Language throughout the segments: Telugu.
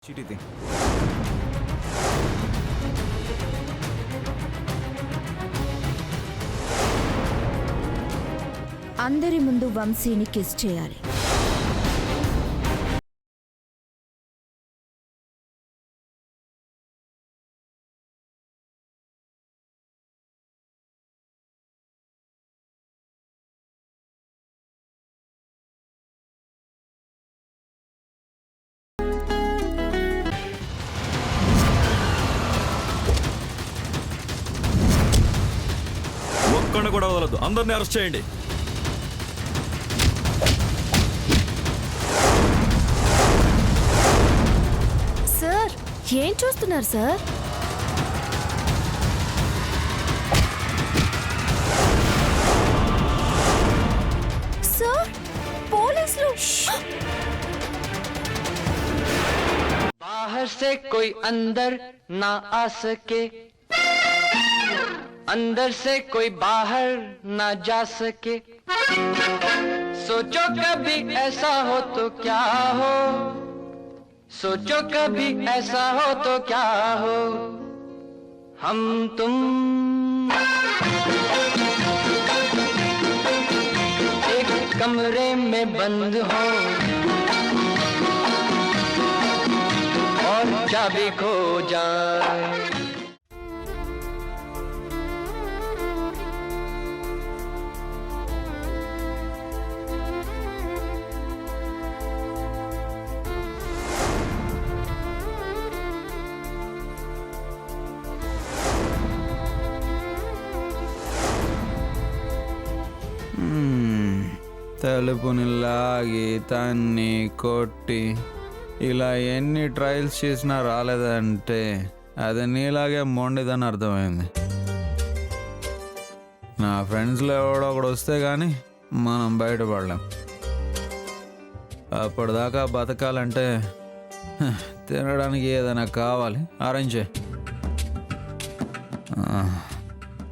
చీటీది అందరి ముందు వంశీని కిస్ చేయాలి. ఒక్కడిని కూడా వదలదు, అందరినీ అరెస్ట్ చేయండి. సార్ ఏం చూస్తున్నారు సార్? సార్ పోలీసులు! बाहर से कोई अंदर ना आ सके, अंदर से कोई बाहर ना जा सके। सोचो कभी ऐसा हो तो क्या हो, सोचो कभी ऐसा हो तो क्या हो, हम तुम एक कमरे में बंद हो और चाबी खो जाए। తలుపుని లాగి తన్ని కొట్టి ఇలా ఎన్ని ట్రయల్స్ చేసినా రాలేదంటే అది నీలాగే మొండిదని అర్థమైంది. నా ఫ్రెండ్స్లో ఎవడో ఒకడు వస్తే కానీ మనం బయటపడలేం. అప్పటిదాకా బతకాలంటే తినడానికి ఏదైనా కావాలి, అరేంజ్ చేయి.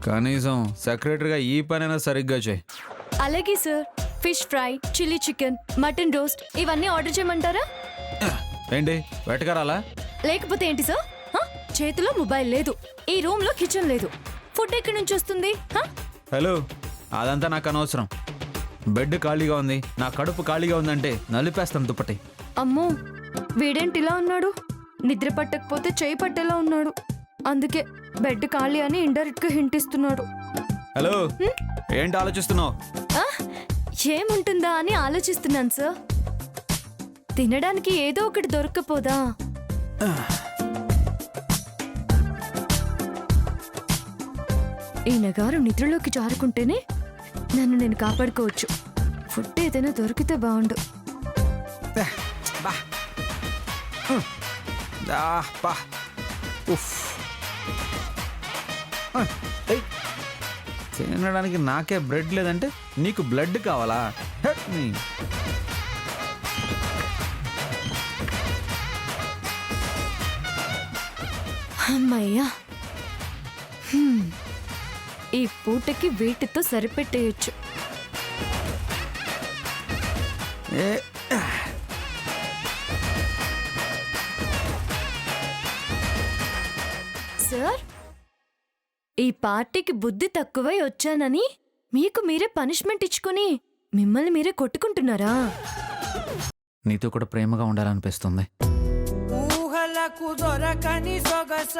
కనీసం సెక్రటరీగా ఈ పనైనా సరిగ్గా చేయి. అలాగే sir. Fish fry, chilli chicken, mutton roast ఇవన్నీ ఆర్డర్ చేయమంటారా? ఏంటి వెటకరాలా? లేకపోతే ఏంటి సార్? చేతిలో మొబైల్ లేదు, ఈ రూమ్ లో కిచెన్ లేదు, ఫుడ్ ఎక్కడి నుంచి వస్తుంది? హలో, అదంతా నాకు అనవసరం. బెడ్ ఖాళీగా ఉంది, నా కడుపు ఖాళీగా ఉందంటే నలిపేస్తాను దుప్పటి. అమ్మో, వీడేంటి ఇలా ఉన్నాడు? నిద్ర పట్టకపోతే చేయి పట్టేలా ఉన్నాడు. అందుకే బెడ్ ఖాళీ అని ఇండైరెక్ట్ గా హింట్ ఇస్తున్నాడు. హలో, ఏంటి ఆలోచిస్తున్నావు? ఏముంటుందా అని ఆలోచిస్తున్నాను సార్. తినడానికి ఏదో ఒకటి దొరకపోదా? ఈయన గారు నిద్రలోకి జారుకుంటేనే నన్ను నేను కాపాడుకోవచ్చు. ఫుడ్ ఏదైనా దొరికితే బాగుండు. తినడానికి నాకే బ్రెడ్ లేదంటే నీకు బ్లడ్ కావాలా? అమ్మయ్యా, ఈ పూటకి వీటితో సరిపెట్టేయచ్చు. సార్, ఈ పార్టీకి బుద్ధి తక్కువై వచ్చానని మీకు మీరే పనిష్మెంట్ ఇచ్చుకొని మిమ్మల్ని మీరే కొట్టుకుంటున్నారా? నీతో కూడా ప్రేమగా ఉండాలనిపిస్తుంది. ఊహలకు దొరకని సొగస,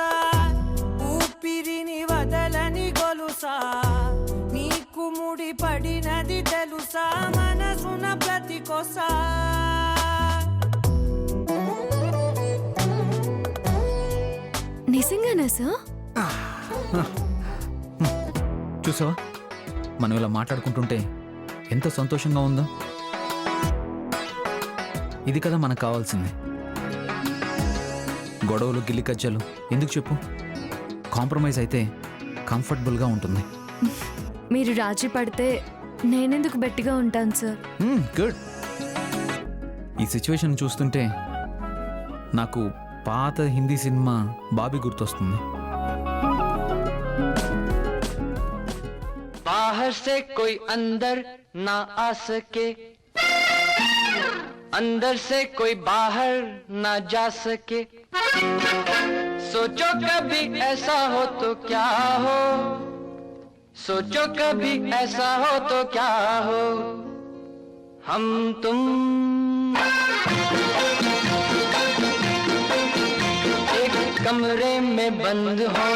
ఊపిరిని వదలని గొలుసా, నీకు ముడి పడినది తెలుసా, మనసున ప్రతి కొసా. నిజంగానా సార్? చూసావా, మనం ఇలా మాట్లాడుకుంటుంటే ఎంత సంతోషంగా ఉందో. ఇది కదా మనకు కావాల్సింది. గొడవలు గిల్లి కజ్జలు ఎందుకు చెప్పు? కాంప్రమైజ్ అయితే కంఫర్టబుల్గా ఉంటుంది. మీరు రాజీ పడితే నేనెందుకు బెట్టిగా ఉంటాను సార్. గుడ్. ఈ సిచ్యువేషన్ చూస్తుంటే నాకు పాత హిందీ సినిమా బాబీ గుర్తొస్తుంది. बाहर बाहर से कोई अंदर ना आ सके, अंदर से कोई बाहर ना जा सके। सोचो कभी ऐसा हो तो क्या हो, सोचो कभी ऐसा हो तो क्या हो, हम तुम एक कमरे में बंद हो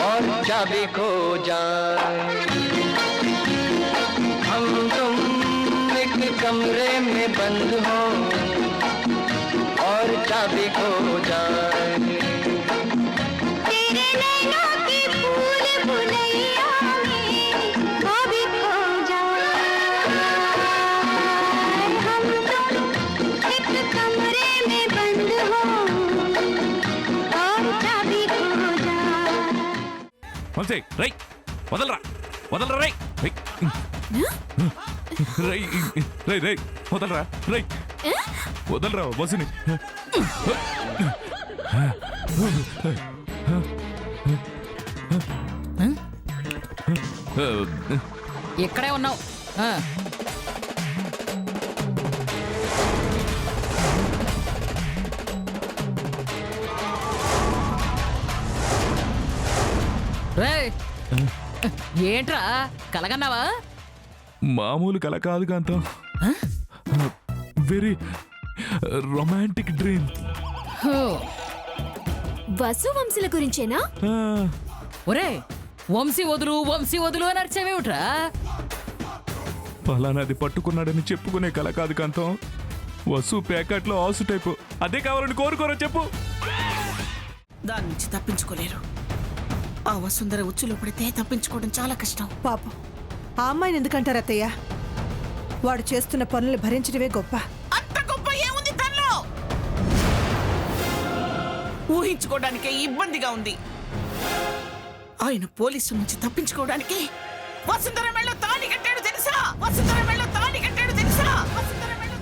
और चाबी खो जाए। हम तुम एक कमरे में बंद हो और चाबी खो जाए। तेरे नैनों की भूल भुलैया में कभी खो जाए। हम तुम एक कमरे में बंद हो और चाबी खो जाए। వంశీ రై వదలరా వదలరా రై రై రై రై వదలరా రై వదలరా బస్సుని ఇక్కడే ఉన్నావు రేయ్, ఏంట్రా కలగన్నావా? మామూలు కల కాదు కాంతం వెరీ రొమాంటిక్ డ్రీమ్ వసు వంశీల గురించేనా? ఒరే వంశీ వదులు అని అరిచేవేమిట్రా? పలానాది పట్టుకున్నాడని చెప్పుకునే కల కాదు కాంతం. వసు ప్యాకెట్లో ఆసు టైపు అదే కావాలని కోరుకోరా చెప్పు. దాని నుంచి తప్పించుకోలేరు. ఆ వసుంధర ఉచ్చులో పడితే తప్పించుకోవడం చాలా కష్టం. పాపం ఆ అమ్మాయిని ఎందుకంటారు అత్తయ్య? వాడు చేస్తున్న పనులు భరించడమే గొప్ప. అంత గొప్ప ఏముంది తనలో? ఊహించుకోవడానికే ఇబ్బందిగా ఉంది. ఆయన పోలీసు నుంచి తప్పించుకోవడానికి వసుంధర మెళ్ళో తాళి కట్టాడు తెలుసా? వసుంధర మెళ్ళో తాళి కట్టాడు తెలుసా? వసుంధర మెళ్ళో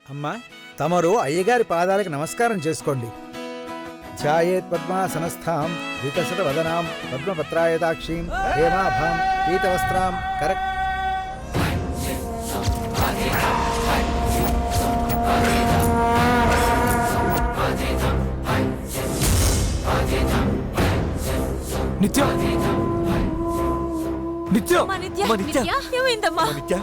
అమ్మా తమరు అయ్యగారి పాదాలకు నమస్కారం చేసుకోండి. ధ్యాయేత్ పద్మాసనస్థాం వికసిత వదనాం పద్మపత్రాయతాక్షీం హేమాభాం పీతవస్త్రాం కరక్ నిత్య నిత్య ఏమైందమ్మా? నిత్య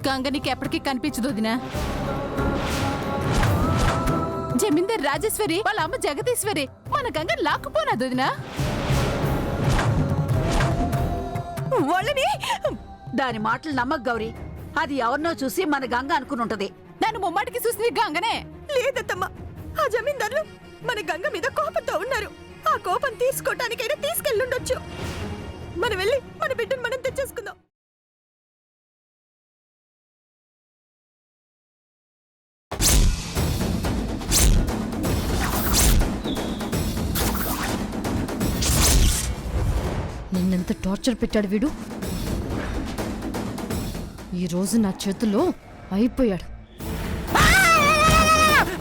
గంగ నీకు ఎప్పటికీ కనిపించదు వదినా. జమీందార్ రాజేశ్వరి వాళ్ళ అమ్మ జగదీశ్వరి మన గంగ లాక్కుపోనాది వదినా. వాళ్ళని దాని మాటలు నమ్మకు గౌరీ. అది ఎవరినో చూసి మన గంగ అనుకుని నన్ను ముమ్మాటికి చూసింది గంగనే. లేదత్తమ్మా, ఆ జమీందారులు మన గంగ మీద కోపంతో ఉన్నారు. ఆ కోపం తీసుకోవటానికైనా తీసుకెళ్ళుండొచ్చు. మనం వెళ్ళి మన బిడ్డను మనం తెచ్చేసుకుందాం. నిన్నెంత టార్చర్ పెట్టాడు వీడు. ఈ రోజు నా చేతుల్లో అయిపోయాడు.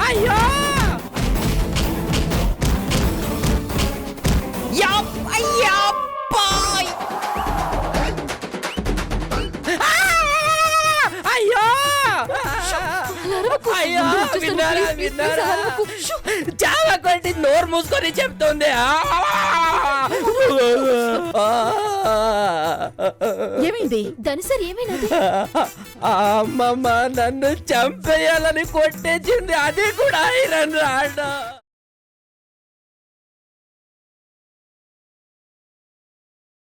అయ్యో అయ్యో అయ్యో అయ్యో విన్నారా విన్నారా? చాలా కొట్టి నోరు మూసుకొని చెప్తుంది. ఏమైంది ధనుసరి? ఏమైనది? అమ్మమ్మ నన్ను చంపేయాలని కొట్టేసింది. అది కూడా ఐరన్ రాడ్.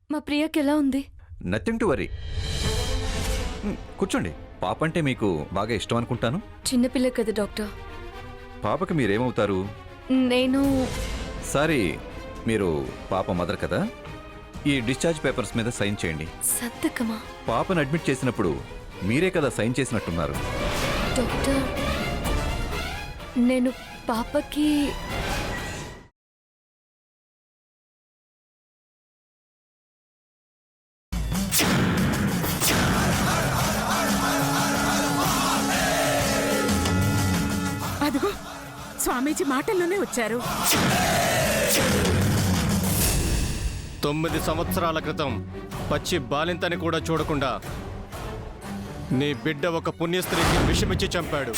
మా ప్రియకి ఎలా ఉంది? Nothing to worry. కూర్చోండి. పాప అంటే మీకు బాగా ఇష్టం అనుకుంటాను. చిన్నపిల్ల కదా డాక్టర్. పాపకి మీరేమవుతారు? నేను సారీ, మీరు పాప మదర్ కదా. ఈ డిశ్చార్జ్ పేపర్స్ మీద సైన్ చేయండి. సంతకమా? పాపను అడ్మిట్ చేసినప్పుడు మీరే కదా సైన్ చేసినట్టున్నారు. డాక్టర్, నేను పాపకి అదిగో స్వామీజీ మాటల్లోనే వచ్చారు. 9 సంవత్సరాల క్రితం పచ్చి బాలింతని కూడా చూడకుండా నీ బిడ్డ ఒక పుణ్యస్త్రీకి విషమిచ్చి చంపాడు.